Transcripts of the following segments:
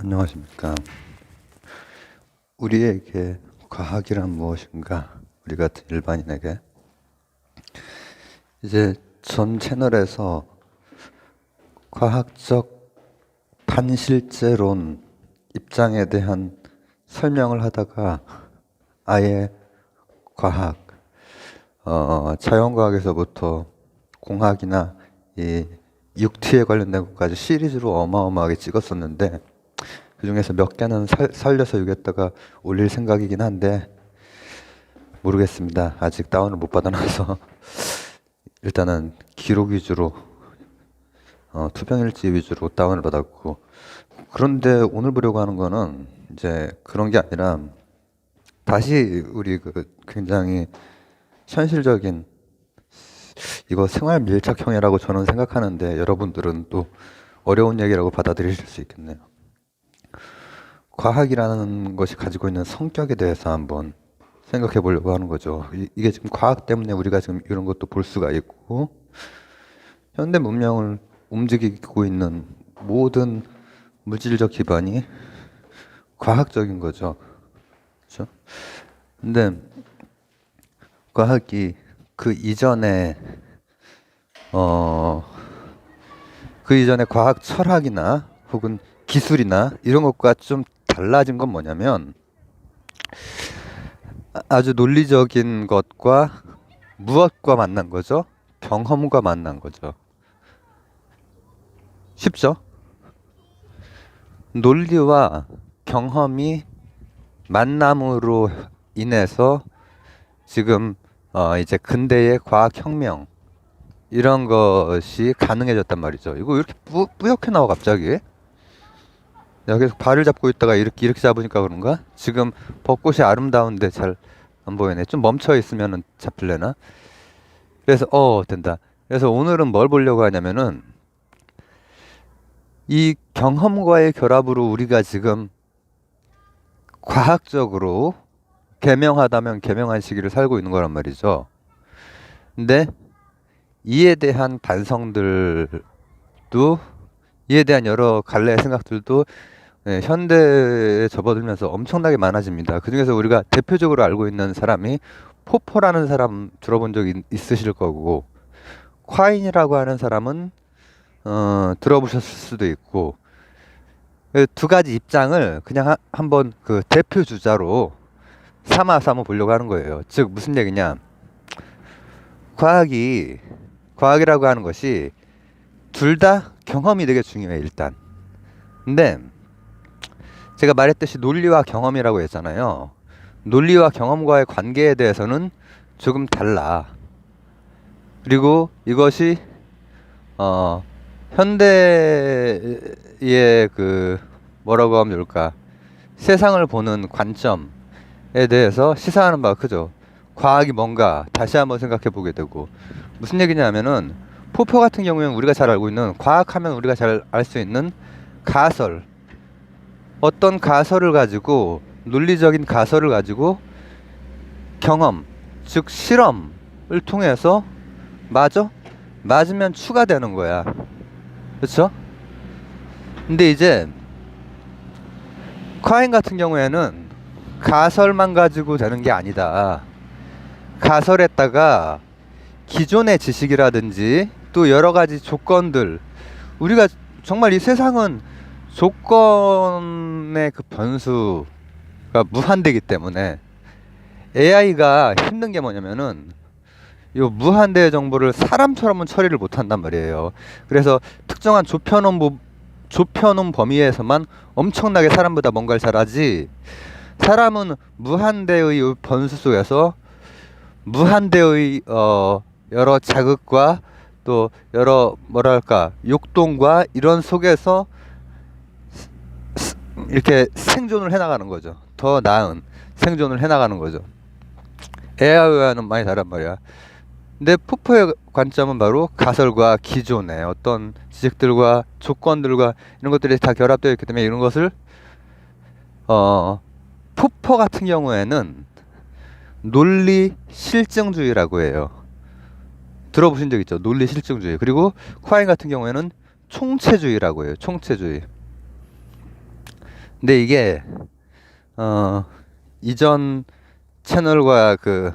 안녕하십니까. 우리에게 과학이란 무엇인가? 우리 같은 일반인에게 이제 전 채널에서 과학적 반실제론 입장에 대한 설명을 하다가 아예 과학, 자연과학에서부터 공학이나 이 육티에 관련된 것까지 시리즈로 어마어마하게 찍었었는데 그 중에서 몇 개는 살려서 여기다가 올릴 생각이긴 한데 모르겠습니다. 아직 다운을 못 받아놔서 일단은 기록 위주로 투병일지 위주로 다운을 받았고, 그런데 오늘 보려고 하는 거는 이제 그런 게 아니라 다시 우리 굉장히 현실적인, 이거 생활 밀착형이라고 저는 생각하는데 여러분들은 또 어려운 얘기라고 받아들이실 수 있겠네요. 과학이라는 것이 가지고 있는 성격에 대해서 한번 생각해 보려고 하는 거죠. 이게 지금 과학 때문에 우리가 지금 이런 것도 볼 수가 있고, 현대 문명을 움직이고 있는 모든 물질적 기반이 과학적인 거죠. 그렇죠? 근데 과학이 그 이전에 과학 철학이나 혹은 기술이나 이런 것과 좀 달라진 건 뭐냐면, 아주 논리적인 것과 무엇과 만난 거죠? 경험과 만난 거죠. 쉽죠? 논리와 경험이 만남으로 인해서 지금 이제 근대의 과학혁명 이런 것이 가능해졌단 말이죠. 이거 왜 이렇게 뿌옇게 나와 갑자기? 내가 계속 발을 잡고 있다가 이렇게 잡으니까 그런가? 지금 벚꽃이 아름다운데 잘 안 보이네. 좀 멈춰 있으면은 잡힐래나? 그래서 된다. 그래서 오늘은 뭘 보려고 하냐면은 이 경험과의 결합으로 우리가 지금 과학적으로 개명하다면 개명한 시기를 살고 있는 거란 말이죠. 근데 이에 대한 반성들도, 이에 대한 여러 갈래의 생각들도 현대에 접어들면서 엄청나게 많아집니다. 그 중에서 우리가 대표적으로 알고 있는 사람이 포퍼라는 사람 들어본 적 있으실 거고, 콰인이라고 하는 사람은 들어보셨을 수도 있고, 두 가지 입장을 그냥 한번 그 대표 주자로 삼아 보려고 하는 거예요. 즉 무슨 얘기냐? 과학이라고 하는 것이 둘 다 경험이 되게 중요해 일단. 근데 제가 말했듯이 논리와 경험이라고 했잖아요. 논리와 경험과의 관계에 대해서는 조금 달라. 그리고 이것이 현대의 뭐라고 하면 좋을까? 세상을 보는 관점에 대해서 시사하는 바가 크죠. 과학이 뭔가 다시 한번 생각해 보게 되고, 무슨 얘기냐면은 포퍼 같은 경우에는 우리가 잘 알고 있는, 과학하면 우리가 잘 알 수 있는 가설, 어떤 가설을 가지고, 논리적인 가설을 가지고 경험, 즉 실험을 통해서 맞으면 추가되는 거야. 그렇죠? 근데 이제 콰인 같은 경우에는 가설만 가지고 되는 게 아니다. 가설에다가 기존의 지식이라든지 또 여러 가지 조건들, 우리가 정말 이 세상은 조건의 그 변수가 무한대기 때문에 AI가 힘든 게 뭐냐면은 이 무한대의 정보를 사람처럼은 처리를 못한단 말이에요. 그래서 특정한 좁혀놓은 범위에서만 엄청나게 사람보다 뭔가를 잘하지, 사람은 무한대의 변수 속에서 무한대의 여러 자극과 또 여러 욕동과 이런 속에서 이렇게 생존을 해나가는 거죠. 더 나은 생존을 해나가는 거죠. AI와는 많이 다른 말이야. 근데 포퍼의 관점은 바로 가설과 기존의 어떤 지식들과 조건들과 이런 것들이 다 결합되어 있기 때문에 이런 것을 포퍼 같은 경우에는 논리 실증주의라고 해요. 들어보신 적 있죠? 논리 실증주의. 그리고 콰인 같은 경우에는 총체주의라고 해요. 총체주의. 근데 이게 이전 채널과 그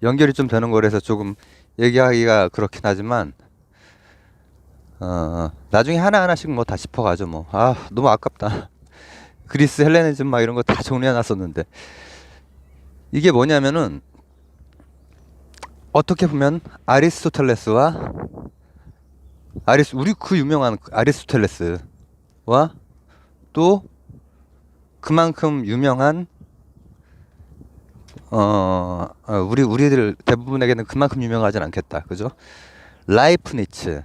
연결이 좀 되는 거라서 조금 얘기하기가 그렇긴 하지만 나중에 하나하나씩 뭐 다 짚어가죠. 뭐 너무 아깝다. 그리스 헬레니즘 막 이런 거 다 정리해놨었는데 이게 뭐냐면은 어떻게 보면 아리스토텔레스와 우리 그 유명한 아리스토텔레스와 또 그만큼 유명한 우리들 대부분에게는 그만큼 유명하진 않겠다. 그죠? 라이프니츠.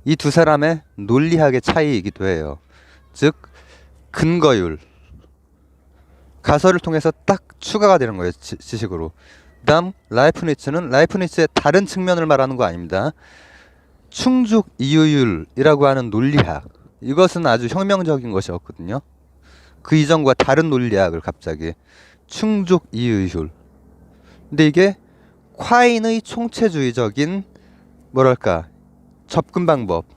이 두 사람의 논리학의 차이이기도 해요. 즉 근거율. 가설을 통해서 딱 추가가 되는 거예요. 지식으로. 그다음 라이프니츠는 라이프니츠의 다른 측면을 말하는 거 아닙니다. 충족 이유율이라고 하는 논리학. 이것은 아주 혁명적인 것이었거든요. 그 이전과 다른 논리학을 갑자기 충족 이유율. 근데 이게 콰인의 총체주의적인 뭐랄까 접근 방법,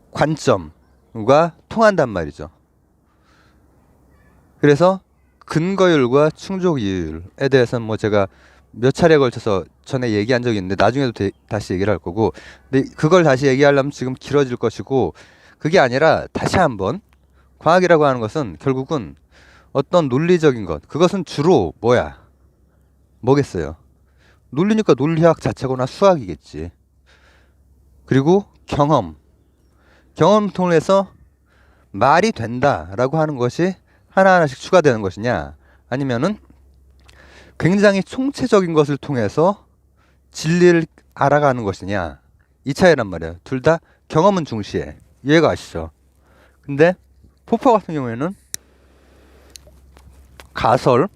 관점과 통한단 말이죠. 그래서 근거율과 충족 이유율에 대해서는 뭐 제가 몇 차례에 걸쳐서 전에 얘기한 적이 있는데 나중에도 다시 얘기를 할 거고, 근데 그걸 다시 얘기하려면 지금 길어질 것이고, 그게 아니라 다시 한번 과학이라고 하는 것은 결국은 어떤 논리적인 것, 그것은 주로 뭐겠어요? 논리니까 논리학 자체거나 수학이겠지. 그리고 경험 통해서 말이 된다라고 하는 것이 하나하나씩 추가되는 것이냐, 아니면은 굉장히 총체적인 것을 통해서 진리를 알아가는 것이냐, 이 차이란 말이에요. 둘 다 경험은 중시해. 이해가 가시죠? 근데 포퍼 같은 경우에는 가설에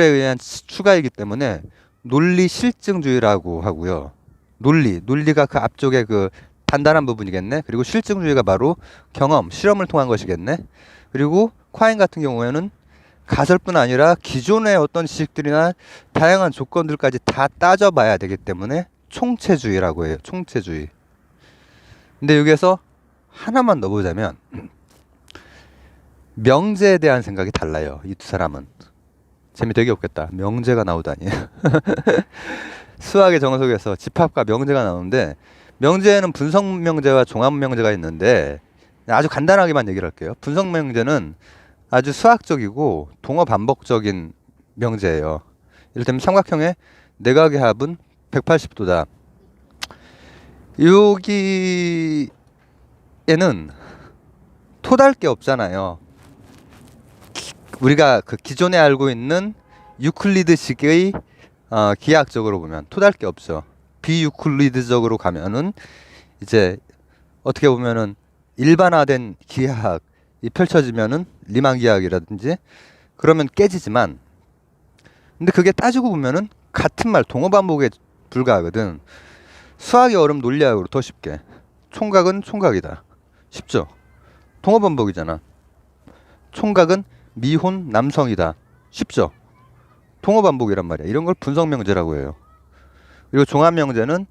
의한 추가이기 때문에 논리 실증주의라고 하고요. 논리가 그 앞쪽에 그 단단한 부분이겠네. 그리고 실증주의가 바로 경험, 실험을 통한 것이겠네. 그리고 콰인 같은 경우에는 가설뿐 아니라 기존의 어떤 지식들이나 다양한 조건들까지 다 따져봐야 되기 때문에 총체주의라고 해요. 총체주의. 근데 여기에서 하나만 넣어보자면 명제에 대한 생각이 달라요. 이 두 사람은. 재미 되게 없겠다. 명제가 나오다니. 수학의 정석에서 집합과 명제가 나오는데, 명제에는 분석 명제와 종합 명제가 있는데 아주 간단하게만 얘기를 할게요. 분석 명제는 아주 수학적이고 동어 반복적인 명제예요. 이를테면 삼각형의 내각의 합은 180도다. 여기에는 토달 게 없잖아요. 우리가 그 기존에 알고 있는 유클리드식의 기하학적으로 보면 토달 게 없죠. 비유클리드적으로 가면은 이제 어떻게 보면은 일반화된 기하학이 펼쳐지면은 리만 기하학이라든지 그러면 깨지지만, 근데 그게 따지고 보면은 같은 말 동어 반복에 불과하거든. 수학이 어려움 논리학으로 더 쉽게. 총각은 총각이다. 쉽죠? 동어 반복이잖아. 총각은 미혼 남성이다. 쉽죠? 동어 반복이란 말이야. 이런 걸 분석 명제라고 해요. 그리고 종합 명제는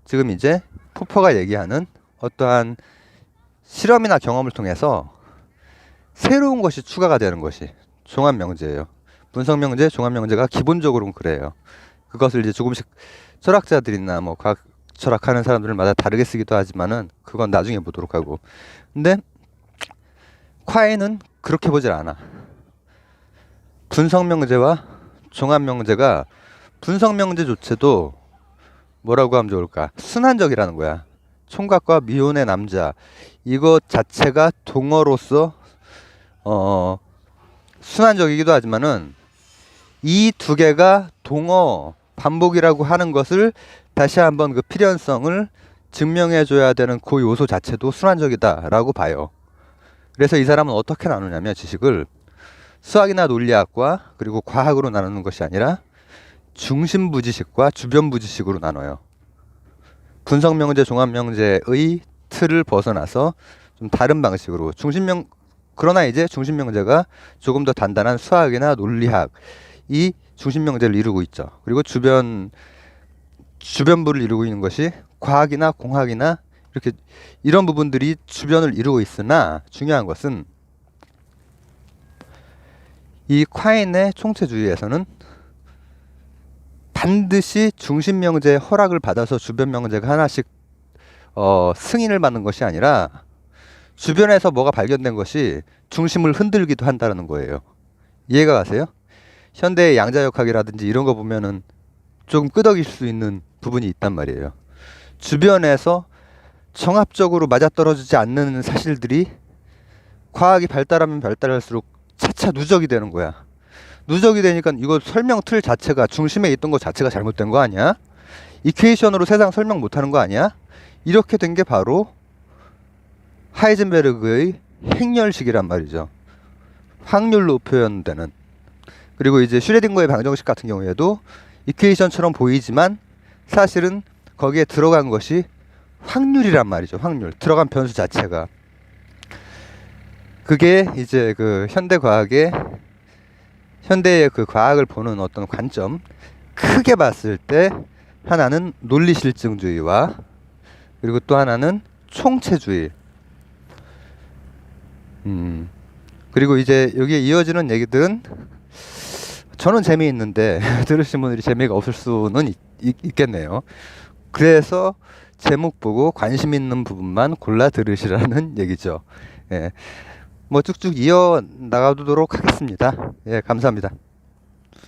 지금 이제 포퍼가 얘기하는 어떠한 실험이나 경험을 통해서 새로운 것이 추가가 되는 것이 종합 명제예요. 분석 명제, 종합 명제가 기본적으로는 그래요. 그것을 이제 조금씩 철학자들이나 뭐 과학 철학하는 사람들마다 다르게 쓰기도 하지만은 그건 나중에 보도록 하고. 근데 콰이는 그렇게 보질 않아. 분석 명제와 종합 명제가, 분석 명제조차도 뭐라고 하면 좋을까? 순환적이라는 거야. 총각과 미혼의 남자, 이것 자체가 동어로서 순환적이기도 하지만은 이 두 개가 동어 반복이라고 하는 것을 다시 한번 그 필연성을 증명해 줘야 되는 그 요소 자체도 순환적이다라고 봐요. 그래서 이 사람은 어떻게 나누냐면 지식을 수학이나 논리학과 그리고 과학으로 나누는 것이 아니라 중심부 지식과 주변부 지식으로 나눠요. 분석 명제, 종합 명제의 틀을 벗어나서 좀 다른 방식으로 그러나 이제 중심 명제가 조금 더 단단한 수학이나 논리학, 이 중심 명제를 이루고 있죠. 그리고 주변부를 이루고 있는 것이 과학이나 공학이나 이렇게 이런 부분들이 주변을 이루고 있으나 중요한 것은 이 콰인의 총체주의에서는 반드시 중심 명제의 허락을 받아서 주변 명제가 하나씩 승인을 받는 것이 아니라 주변에서 뭐가 발견된 것이 중심을 흔들기도 한다는 거예요. 이해가 가세요? 현대의 양자역학이라든지 이런 거 보면은 조금 끄덕일 수 있는 부분이 있단 말이에요. 주변에서 정합적으로 맞아떨어지지 않는 사실들이 과학이 발달하면 발달할수록 차차 누적이 되는 거야. 누적이 되니까 이거 설명 틀 자체가 중심에 있던 것 자체가 잘못된 거 아니야? 이퀘이션으로 세상 설명 못하는 거 아니야? 이렇게 된 게 바로 하이젠베르그의 행렬식이란 말이죠. 확률로 표현되는. 그리고 이제 슈레딩거의 방정식 같은 경우에도 이퀘이션처럼 보이지만 사실은 거기에 들어간 것이 확률이란 말이죠. 확률. 들어간 변수 자체가. 그게 이제 그 현대의 그 과학을 보는 어떤 관점, 크게 봤을 때 하나는 논리실증주의와 그리고 또 하나는 총체주의. 그리고 이제 여기에 이어지는 얘기들은 저는 재미있는데 들으신 분들이 재미가 없을 수는 있겠네요. 그래서 제목 보고 관심 있는 부분만 골라 들으시라는 얘기죠. 예. 뭐 쭉쭉 이어 나가도록 하겠습니다. 예, 감사합니다.